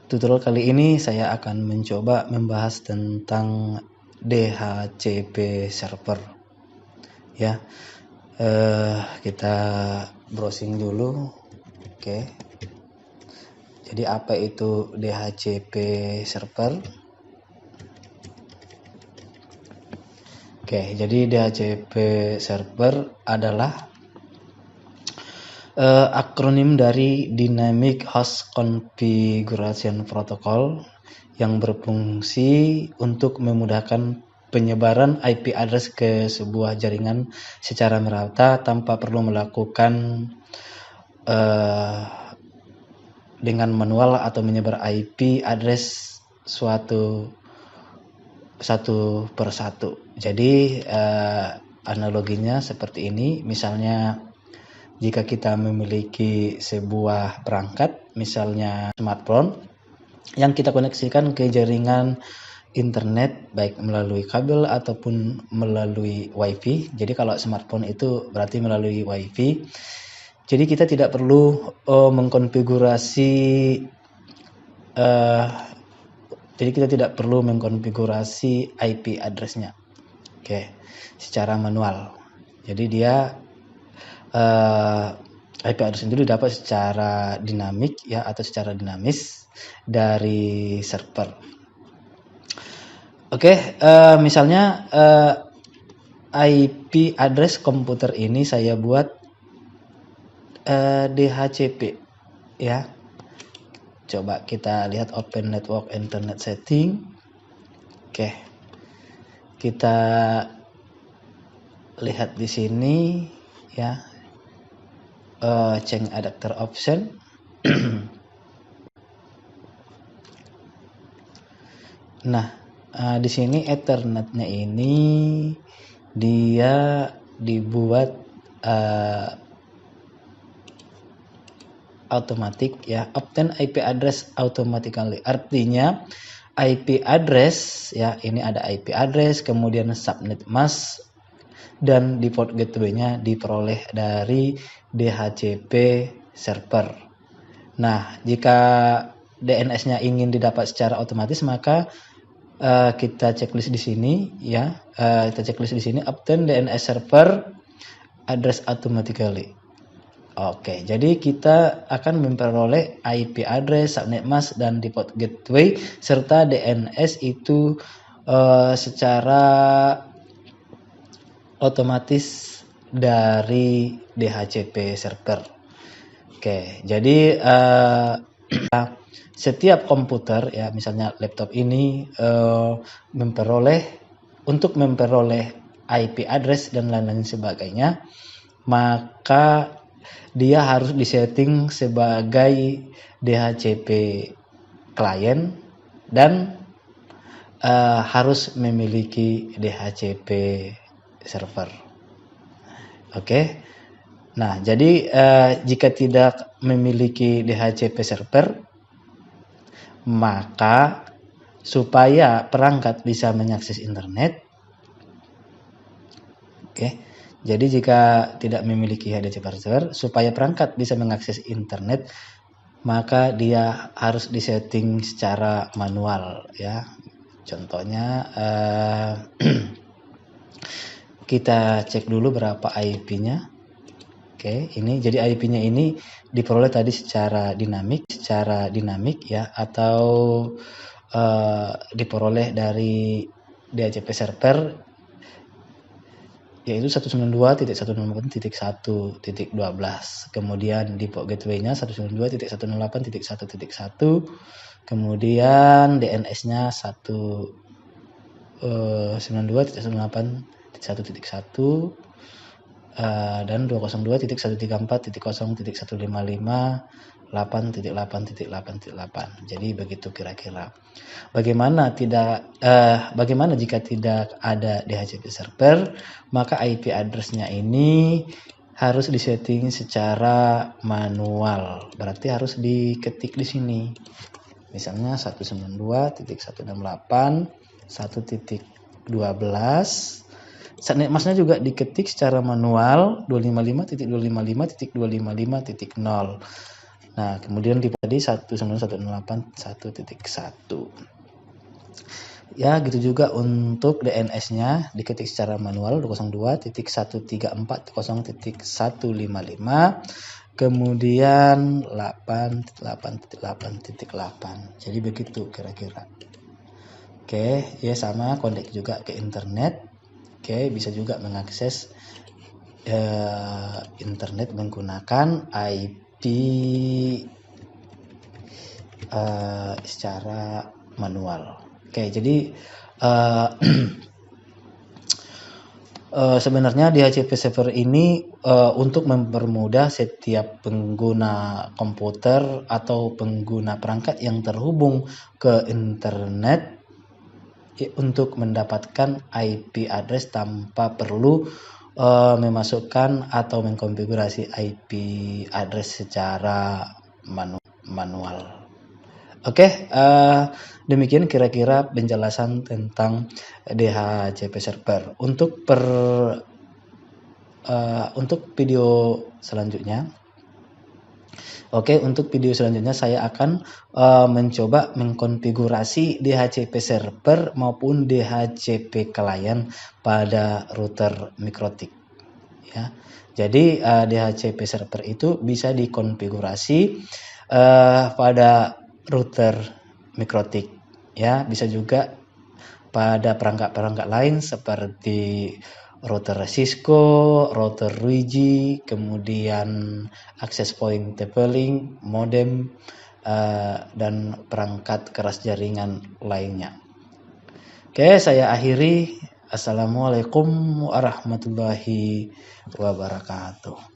Tutorial kali ini saya akan mencoba membahas tentang DHCP server. Ya, kita browsing dulu. Oke. Jadi apa itu DHCP server? Oke, jadi DHCP server adalah akronim dari Dynamic Host Configuration Protocol yang berfungsi untuk memudahkan penyebaran IP address ke sebuah jaringan secara merata tanpa perlu melakukan dengan manual atau menyebar IP address satu per satu. Jadi analoginya seperti ini, misalnya jika kita memiliki sebuah perangkat, misalnya smartphone, yang kita koneksikan ke jaringan internet, baik melalui kabel ataupun melalui WiFi. Jadi kalau smartphone itu berarti melalui WiFi. Jadi kita tidak perlu mengkonfigurasi IP address-nya. Oke, secara manual. Jadi dia IP address itu didapat secara dinamik ya, atau secara dinamis dari server. Oke, misalnya IP address komputer ini saya buat DHCP ya. Coba kita lihat Open Network Internet Setting. Oke, kita lihat di sini ya. Change adapter option. Nah, di sini Ethernetnya ini dia dibuat otomatis ya, obtain IP address automatically. Artinya IP address ya, ini ada IP address, kemudian subnet mask dan default gateway-nya diperoleh dari DHCP server. Nah, jika DNS-nya ingin didapat secara otomatis, maka kita checklist di sini ya. Kita checklist di sini obtain DNS server address automatically. Oke, jadi kita akan memperoleh IP address, subnet mask dan default gateway serta DNS itu secara otomatis dari DHCP server. Oke, jadi setiap komputer ya, misalnya laptop ini untuk memperoleh IP address dan lain-lain sebagainya, maka dia harus disetting sebagai DHCP client dan harus memiliki DHCP server. Oke. Nah, jadi jika tidak memiliki DHCP server, maka supaya perangkat bisa mengakses internet, oke. Jadi jika tidak memiliki DHCP server, supaya perangkat bisa mengakses internet, maka dia harus disetting secara manual ya. Contohnya kita cek dulu berapa IP-nya. Oke, ini jadi IP-nya ini diperoleh tadi secara dinamik ya, atau diperoleh dari DHCP server, yaitu 192.168.1.12. Kemudian default gateway-nya 192.168.1.1. Kemudian DNS-nya 192.168.1.1 dan 202.134.0.155.8.8.8. Jadi begitu kira-kira. Bagaimana jika tidak ada DHCP server? Maka IP address-nya ini harus disetting secara manual. Berarti harus diketik di sini. Misalnya 192.168.1.12. Subnet mask-nya juga diketik secara manual 255.255.255.0. Nah, kemudian tipe tadi 191.168.1.1. Ya, gitu juga untuk DNS-nya diketik secara manual 202.134.0.155, kemudian 8.8.8.8. Jadi begitu kira-kira. Oke, ya sama connect juga ke internet. Oke, bisa juga mengakses internet menggunakan IP secara manual. Oke, jadi sebenarnya DHCP server ini untuk mempermudah setiap pengguna komputer atau pengguna perangkat yang terhubung ke internet untuk mendapatkan IP address tanpa perlu memasukkan atau mengkonfigurasi IP address secara manual. Oke, demikian kira-kira penjelasan tentang DHCP server. Untuk video selanjutnya, untuk video selanjutnya saya akan mencoba mengkonfigurasi DHCP server maupun DHCP client pada router MikroTik. Ya, jadi DHCP server itu bisa dikonfigurasi pada router MikroTik. Ya, bisa juga pada perangkat-perangkat lain seperti router Cisco, router Luigi, kemudian access point TP-Link, modem, dan perangkat keras jaringan lainnya. Oke, saya akhiri. Assalamualaikum warahmatullahi wabarakatuh.